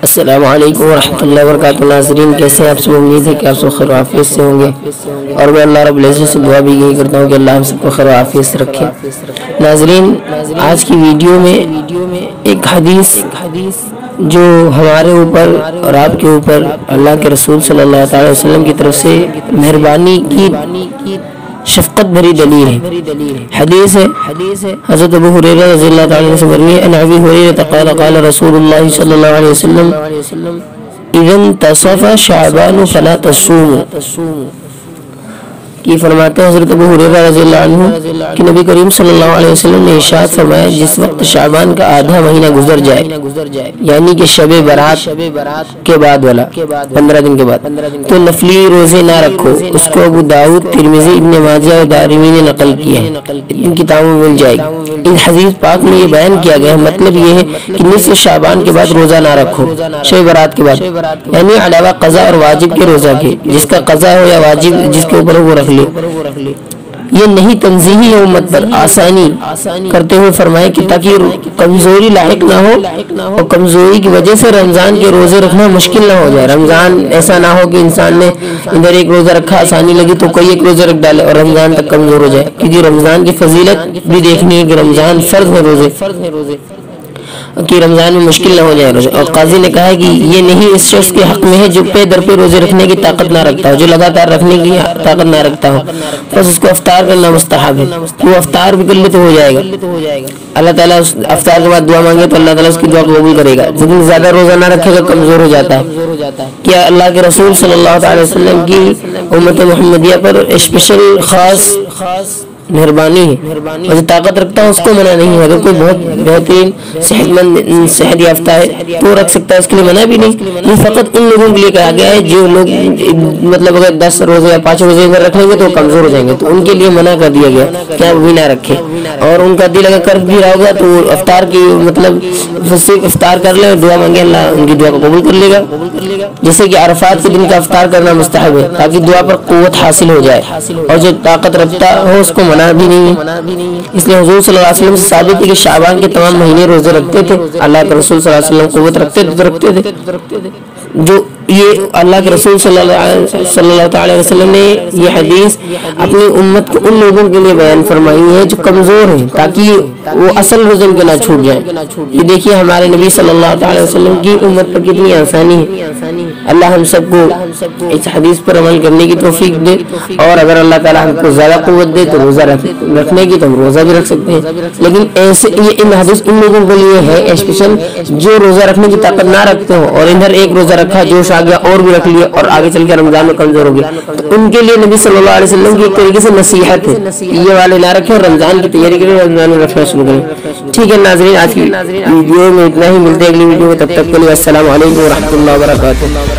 السلام علیکم ورحمۃ اللہ وبرکاتہ۔ ناظرین کیسے ہیں آپ سب؟ امید ہے کہ آپ سب خیر و عافیت سے ہوں گے، اور میں اللہ رب العزت سے دعا بھی یہی کرتا ہوں کہ اللہ ہم سب کو خیر و عافیت سے رکھے۔ ناظرین آج کی ویڈیو میں ایک حدیث جو ہمارے اوپر اور آپ کے اوپر اللہ کے رسول صلی اللہ علیہ وسلم کی طرف سے مہربانی کی شفقت بھری دلیل ہے۔ حدیث ہے حضرت ابو ہریرہ رضی اللہ تعالیٰ عنہ سے مروی ہے، ان ابی ہریرہ قال قال رسول اللہ صلی اللہ علیہ وسلم اذا انتصف شعبان فلا تصوموا، کی فرماتے ہیں حضرت ابو ہریرہ رضی اللہ عنہ کہ نبی کریم صلی اللہ علیہ وسلم نے ارشاد فرمایا جس وقت شعبان کا آدھا مہینہ گزر جائے، یعنی کہ شب برات کے بعد والا 15 دن کے بعد، تو نفلی روزے نہ رکھو۔ اس کو ابو داؤد، ترمذی، ابن ماجہ اور دارمی نے نقل کیا ہے، ان کتابوں میں مل جائے گی۔ ان حدیث پاک میں یہ بیان کیا گیا ہے، مطلب یہ ہے کہ نصف شعبان کے بعد روزہ نہ رکھو، شب برات کے بعد، یعنی علاوہ قضا اور واجب کے روزہ کے، جس کا قضا ہو یا واجب جس کے اوپر وہ رکھ لے۔ یہ نہیں تنزیہی ہے امت پر، آسانی کرتے ہوئے فرمائے کہ تاکہ کمزوری لاحق نہ ہو، اور کمزوری کی وجہ سے رمضان کے روزے رکھنا مشکل نہ ہو جائے۔ رمضان ایسا نہ ہو کہ انسان نے ادھر ایک روزہ رکھا، آسانی لگی تو کوئی ایک روزہ رکھ ڈالے اور رمضان تک کمزور ہو جائے، کیونکہ رمضان کی فضیلت بھی دیکھنی ہے کہ رمضان فرض ہے روزے، کہ رمضان میں مشکل نہ ہو جائے روزے۔ اور قاضی نے کہا کہ یہ نہیں اس شخص کے حق میں ہے جو پے در پہ روزے رکھنے کی طاقت نہ رکھتا ہو، جو لگاتار رکھنے کی طاقت نہ رکھتا ہو، بس اس کو افطار کرنا مستحب ہے، وہ افطار بھی کر لے تو ہو جائے گا۔ اللہ تعالیٰ اس افطار کے بعد دعا مانگے تو اللہ تعالیٰ اس کی دعا قبول کرے گا، لیکن زیادہ روزہ نہ رکھے گا کمزور ہو جاتا ہے۔ کیا اللہ کے رسول صلی اللہ علیہ وسلم کی امت محمدیہ پر اسپیشل خاص مہربانی ہے، اور جو طاقت رکھتا ہے اس کو منع نہیں ہے۔ اگر کوئی بہت بہترین صحت مند صحت یافتہ ہے تو رکھ سکتا ہے، اس کے لیے منع بھی نہیں۔ یہ فقط ان لوگوں کے لیے کہا گیا ہے جو لوگ مطلب اگر 10 روزے یا 5 روزے اگر رکھ لیں گے تو کمزور ہو جائیں گے، تو ان کے لیے منع کر دیا گیا کہ آپ بھی نہ رکھیں۔ اور ان کا دل اگر کر بھی رہا ہوگا تو افطار کی مطلب صرف افطار کر لیں اور دعا مانگے، اللہ ان کی دعا کو قبول کر لے گا۔ جیسے کہ عرفات کے دن کا افطار کرنا مستحب ہے تاکہ دعا پر قوت حاصل ہو جائے، اور جو طاقت رکھتا ہو اس کو منع بھی نہیں ہے۔ اس لیے حضور صلی اللہ علیہ وسلم سے ثابت ہے کہ شعبان کے تمام مہینے روزے رکھتے تھے۔ اللہ کے رسول صلی اللہ علیہ وسلم قوت رکھتے تھے تو رکھتے تھے۔ جو یہ اللہ کے رسول صلی اللہ علیہ وسلم نے یہ حدیث اپنی امت کو ان لوگوں کے لیے بیان فرمائی ہے جو کمزور ہیں، تاکہ وہ اصل وزن کے نہ چھوٹ جائیں۔ یہ دیکھیے ہمارے نبی صلی اللہ علیہ وسلم کی امت پر کتنی آسانی ہے۔ اللہ ہم سب کو اس حدیث پر عمل کرنے کی توفیق دے، اور اگر اللہ تعالیٰ ہم کو زیادہ قوت دے تو روزہ رکھنے کی تو ہم روزہ بھی رکھ سکتے ہیں، لیکن ایسے یہ ان حدیث ان لوگوں کے لیے ہے اسپیشل جو روزہ رکھنے کی طاقت نہ رکھتے ہو، اور ادھر ایک روزہ رکھا جوش آ گیا اور بھی رکھ لیا اور آگے چل کے رمضان میں کمزور ہو گیا، تو ان کے لیے نبی صلی اللہ علیہ وسلم کی ایک طریقے سے نصیحت ہے یہ والے نہ رکھیں اور رمضان کی تیاری کریں، رمضان میں رکھنا شروع کریں۔ ٹھیک ہے ناظرین، آج کی ویڈیو میں اتنا ہی، ملتے ہیں اگلی ویڈیو میں، تب تک کے لیے السلام علیکم ورحمۃ اللہ وبرکاتہ۔